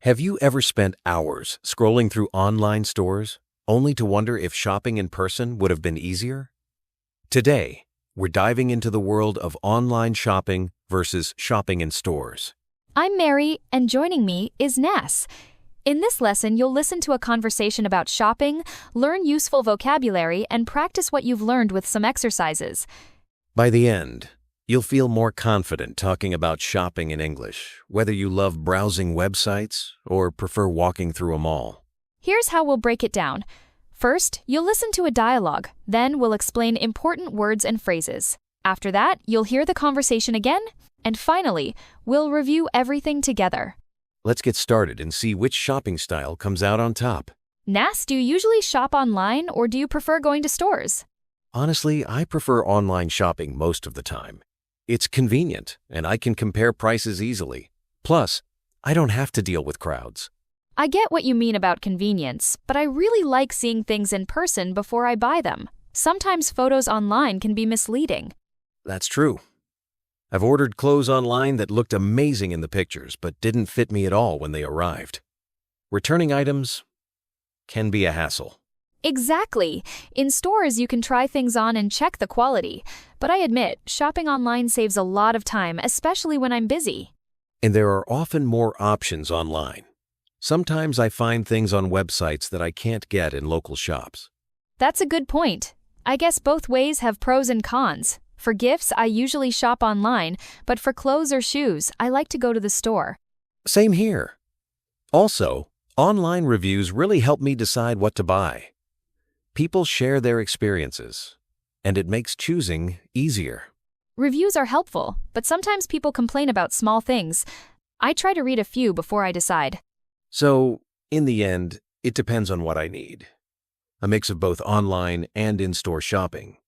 Have you ever spent hours scrolling through online stores only to wonder if shopping in person would have been easier? Today, we're diving into the world of online shopping versus shopping in stores. I'm Mary, and joining me is Ness. In this lesson, you'll listen to a conversation about shopping, learn useful vocabulary, and practice what you've learned with some exercises. By the end, you'll feel more confident talking about shopping in English, whether you love browsing websites or prefer walking through a mall. Here's how we'll break it down. First, you'll listen to a dialogue. Then we'll explain important words and phrases. After that, you'll hear the conversation again. And finally, we'll review everything together. Let's get started and see which shopping style comes out on top. Nas, do you usually shop online or do you prefer going to stores? Honestly, I prefer online shopping most of the time. It's convenient, and I can compare prices easily. Plus, I don't have to deal with crowds. I get what you mean about convenience, but I really like seeing things in person before I buy them. Sometimes photos online can be misleading. That's true. I've ordered clothes online that looked amazing in the pictures, but didn't fit me at all when they arrived. Returning items can be a hassle. Exactly. In stores, you can try things on and check the quality. But I admit, shopping online saves a lot of time, especially when I'm busy. And there are often more options online. Sometimes I find things on websites that I can't get in local shops. That's a good point. I guess both ways have pros and cons. For gifts, I usually shop online, but for clothes or shoes, I like to go to the store. Same here. Also, online reviews really help me decide what to buy. People share their experiences, and it makes choosing easier. Reviews are helpful, but sometimes people complain about small things. I try to read a few before I decide. So, in the end, it depends on what I need. A mix of both online and in-store shopping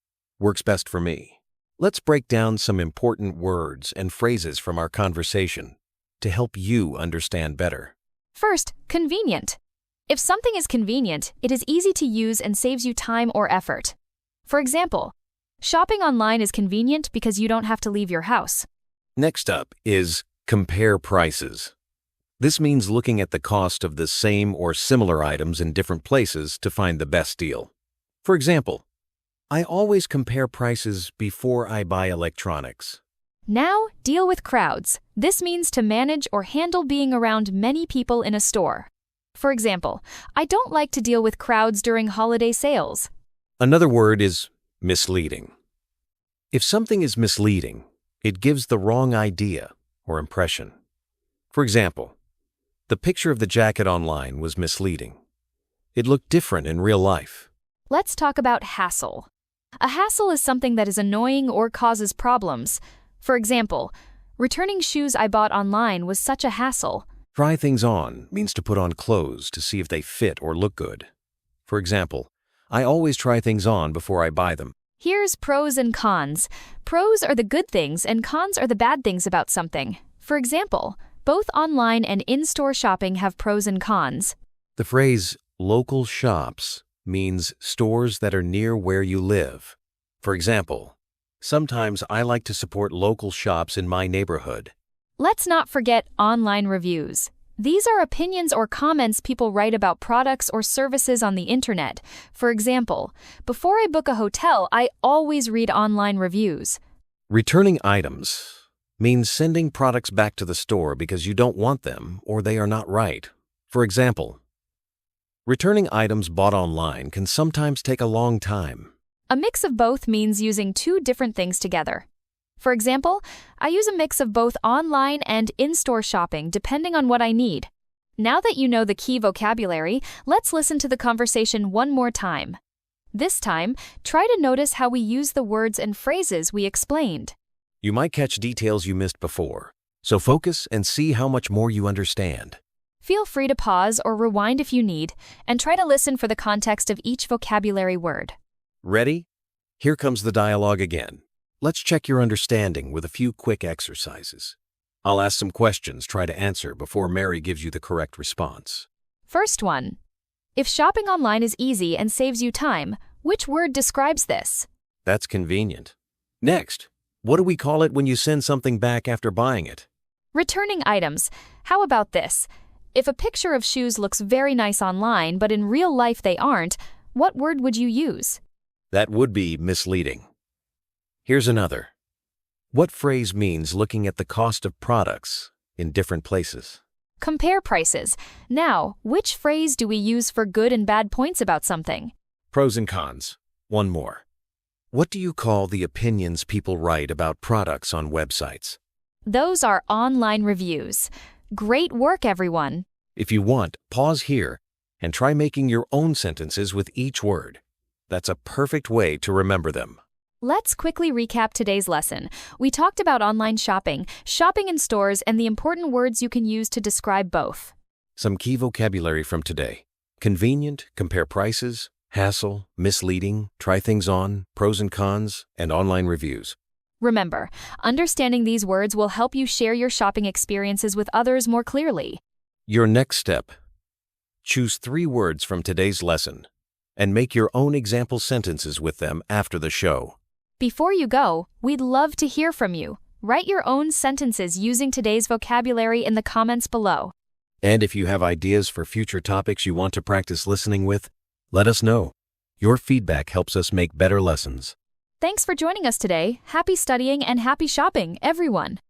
works best for me. Let's break down some important words and phrases from our conversation to help you understand better. First, convenient. If something is convenient, it is easy to use and saves you time or effort. For example, shopping online is convenient because you don't have to leave your house. Next up is compare prices. This means looking at the cost of the same or similar items in different places to find the best deal. For example, I always compare prices before I buy electronics. Now, deal with crowds. This means to manage or handle being around many people in a store. For example, I don't like to deal with crowds during holiday sales. Another word is misleading. If something is misleading, it gives the wrong idea or impression. For example, the picture of the jacket online was misleading. It looked different in real life. Let's talk about hassle. A hassle is something that is annoying or causes problems. For example, returning shoes I bought online was such a hassle. Try things on means to put on clothes to see if they fit or look good. For example, I always try things on before I buy them. Here's pros and cons. Pros are the good things and cons are the bad things about something. For example, both online and in-store shopping have pros and cons. The phrase local shops means stores that are near where you live. For example, sometimes I like to support local shops in my neighborhood. Let's not forget online reviews. These are opinions or comments people write about products or services on the internet. For example, before I book a hotel, I always read online reviews. Returning items means sending products back to the store because you don't want them or they are not right. For example, returning items bought online can sometimes take a long time. A mix of both means using two different things together. For example, I use a mix of both online and in-store shopping depending on what I need. Now that you know the key vocabulary, let's listen to the conversation one more time. This time, try to notice how we use the words and phrases we explained. You might catch details you missed before, so focus and see how much more you understand. Feel free to pause or rewind if you need, and try to listen for the context of each vocabulary word. Ready? Here comes the dialogue again. Let's check your understanding with a few quick exercises. I'll ask some questions, try to answer before Mary gives you the correct response. First one. If shopping online is easy and saves you time, which word describes this? That's convenient. Next, what do we call it when you send something back after buying it? Returning items. How about this? If a picture of shoes looks very nice online but in real life they aren't, what word would you use? That would be misleading. Here's another. What phrase means looking at the cost of products in different places? Compare prices. Now, which phrase do we use for good and bad points about something? Pros and cons. One more. What do you call the opinions people write about products on websites? Those are online reviews. Great work, everyone. If you want, pause here and try making your own sentences with each word. That's a perfect way to remember them. Let's quickly recap today's lesson. We talked about online shopping, shopping in stores, and the important words you can use to describe both. Some key vocabulary from today. Convenient, compare prices, hassle, misleading, try things on, pros and cons, and online reviews. Remember, understanding these words will help you share your shopping experiences with others more clearly. Your next step. Choose 3 words from today's lesson and make your own example sentences with them after the show. Before you go, we'd love to hear from you. Write your own sentences using today's vocabulary in the comments below. And if you have ideas for future topics you want to practice listening with, let us know. Your feedback helps us make better lessons. Thanks for joining us today. Happy studying and happy shopping, everyone.